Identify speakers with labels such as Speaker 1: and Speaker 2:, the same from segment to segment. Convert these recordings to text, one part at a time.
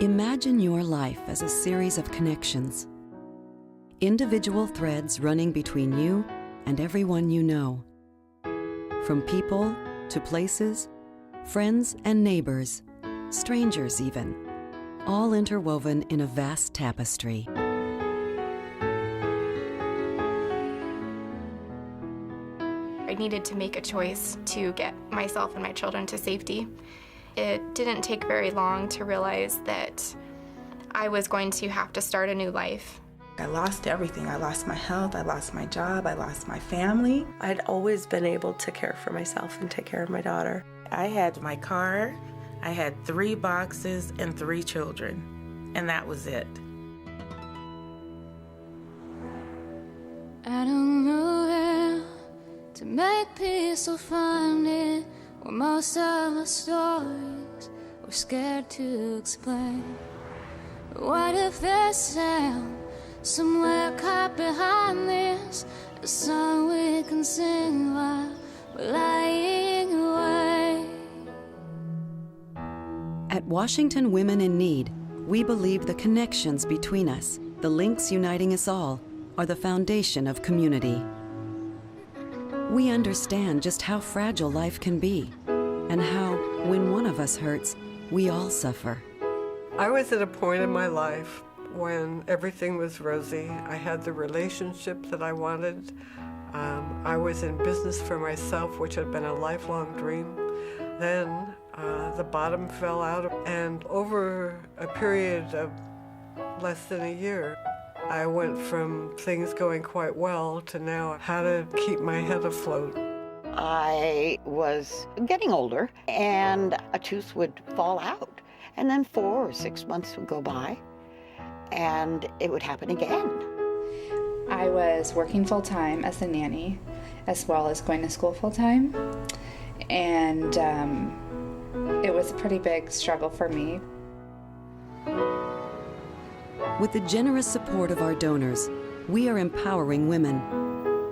Speaker 1: Imagine your life as a series of connections. Individual threads running between you and everyone you know. From people to places, friends and neighbors, strangers even, all interwoven in a vast tapestry.
Speaker 2: I needed to make a choice to get myself and my children to safety. It didn't take very long to realize that I was going to have to start a new life.
Speaker 3: I lost everything. I lost my health, I lost my job, I lost my family.
Speaker 4: I'd always been able to care for myself and take care of my daughter.
Speaker 5: I had my car, I had 3 boxes and 3 children, and that was it.
Speaker 6: I don't know how to make peace or find it, when most of my stories we're scared to explain. But what if there's sound somewhere caught behind this, a song we can sing while we're lying away?
Speaker 1: At Washington Women in Need, we believe the connections between us, the links uniting us all, are the foundation of community. We understand just how fragile life can be, and how, when one of us hurts, we all suffer.
Speaker 7: I was at a point in my life when everything was rosy. I had the relationship that I wanted. I was in business for myself, which had been a lifelong dream. Then the bottom fell out, and over a period of less than a year, I went from things going quite well to now how to keep my head afloat.
Speaker 8: I was getting older, and a tooth would fall out, and then 4 or 6 months would go by, and it would happen again.
Speaker 9: I was working full-time as a nanny, as well as going to school full-time, and it was a pretty big struggle for me.
Speaker 1: With the generous support of our donors, we are empowering women,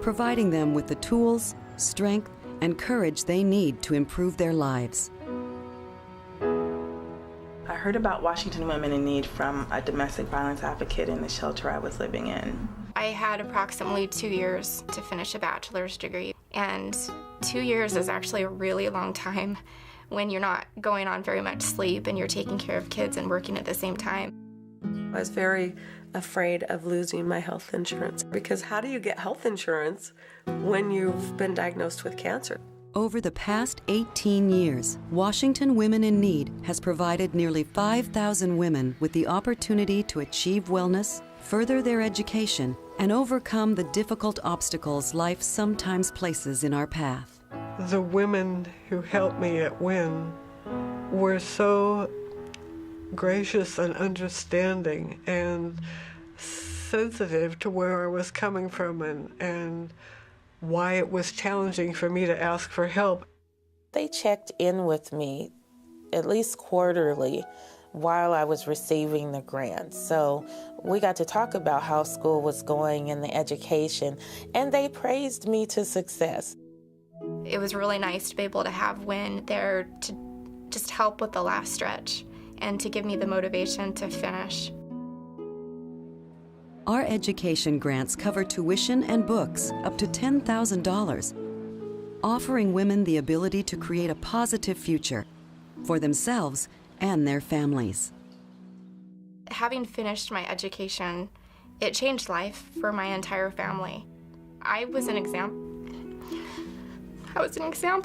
Speaker 1: providing them with the tools, strength, and courage they need to improve their lives.
Speaker 3: I heard about Washington Women in Need from a domestic violence advocate in the shelter I was living in.
Speaker 2: I had approximately 2 years to finish a bachelor's degree, and 2 years is actually a really long time when you're not going on very much sleep and you're taking care of kids and working at the same time.
Speaker 4: I was very afraid of losing my health insurance, because how do you get health insurance when you've been diagnosed with cancer?
Speaker 1: Over the past 18 years, Washington Women in Need has provided nearly 5,000 women with the opportunity to achieve wellness, further their education, and overcome the difficult obstacles life sometimes places in our path.
Speaker 7: The women who helped me at WIN were so gracious and understanding and sensitive to where I was coming from and why it was challenging for me to ask for help.
Speaker 5: They checked in with me at least quarterly while I was receiving the grant. So we got to talk about how school was going and the education, and they praised me to success.
Speaker 2: It was really nice to be able to have WIN there to just help with the last stretch and to give me the motivation to finish.
Speaker 1: Our education grants cover tuition and books up to $10,000, offering women the ability to create a positive future for themselves and their families.
Speaker 2: Having finished my education, it changed life for my entire family. I was an example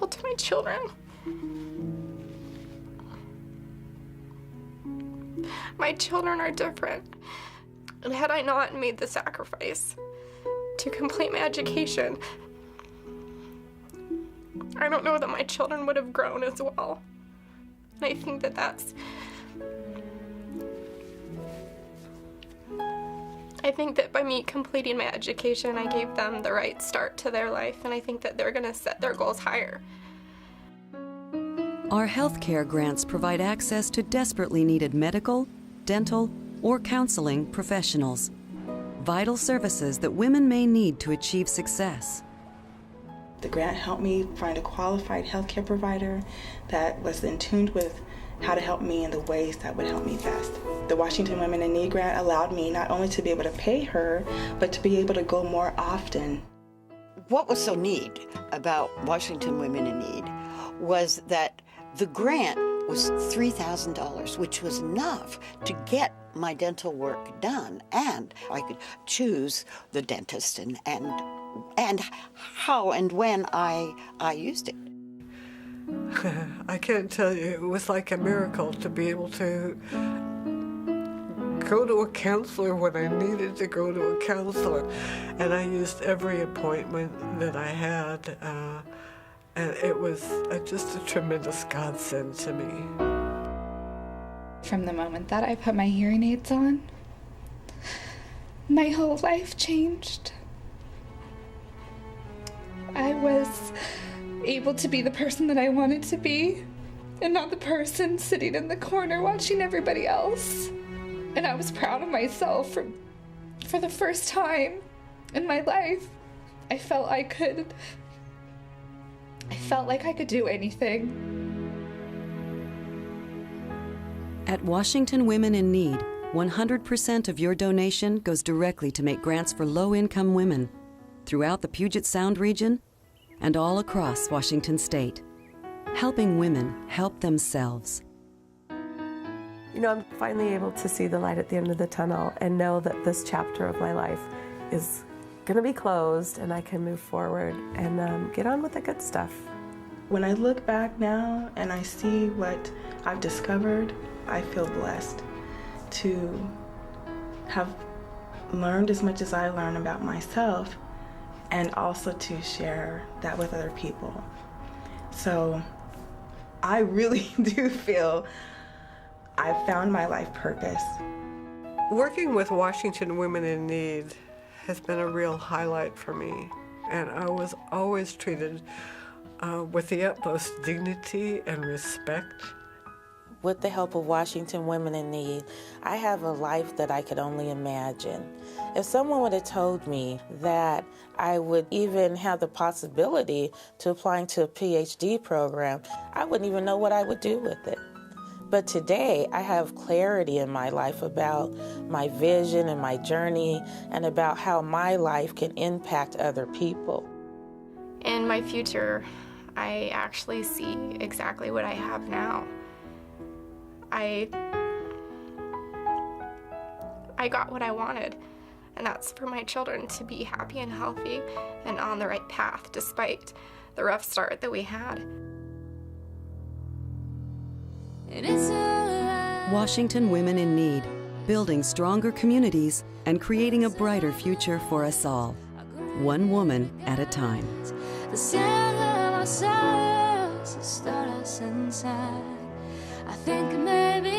Speaker 2: to my children. My children are different. And had I not made the sacrifice to complete my education, I don't know that my children would have grown as well. And I think that by me completing my education, I gave them the right start to their life, and I think that they're gonna set their goals higher.
Speaker 1: Our healthcare grants provide access to desperately needed medical, dental, or counseling professionals, vital services that women may need to achieve success.
Speaker 3: The grant helped me find a qualified healthcare provider that was in tune with how to help me in the ways that would help me best. The Washington Women in Need grant allowed me not only to be able to pay her, but to be able to go more often.
Speaker 8: What was so neat about Washington Women in Need was that the grant was $3,000, which was enough to get my dental work done, and I could choose the dentist and how and when I used it.
Speaker 7: I can't tell you, it was like a miracle to be able to go to a counselor when I needed to go to a counselor. And I used every appointment that I had, and it was just a tremendous godsend to me.
Speaker 9: From the moment that I put my hearing aids on, my whole life changed. I was able to be the person that I wanted to be, and not the person sitting in the corner watching everybody else. And I was proud of myself for the first time in my life. I felt like I could do anything.
Speaker 1: At Washington Women in Need, 100% of your donation goes directly to make grants for low-income women throughout the Puget Sound region and all across Washington state, helping women help themselves.
Speaker 4: You know, I'm finally able to see the light at the end of the tunnel and know that this chapter of my life is going to be closed and I can move forward and get on with the good stuff.
Speaker 3: When I look back now and I see what I've discovered, I feel blessed to have learned as much as I learned about myself, and also to share that with other people. So I really do feel I've found my life purpose.
Speaker 7: Working with Washington Women in Need has been a real highlight for me, and I was always treated with the utmost dignity and respect.
Speaker 5: With the help of Washington Women in Need, I have a life that I could only imagine. If someone would have told me that I would even have the possibility to applying to a PhD program, I wouldn't even know what I would do with it. But today, I have clarity in my life about my vision and my journey and about how my life can impact other people.
Speaker 2: In my future, I actually see exactly what I have now. I got what I wanted, and that's for my children to be happy and healthy and on the right path despite the rough start that we had.
Speaker 1: Washington Women in Need, building stronger communities and creating a brighter future for us all, one woman at a time.
Speaker 6: The sound of ourselves start us inside. I think maybe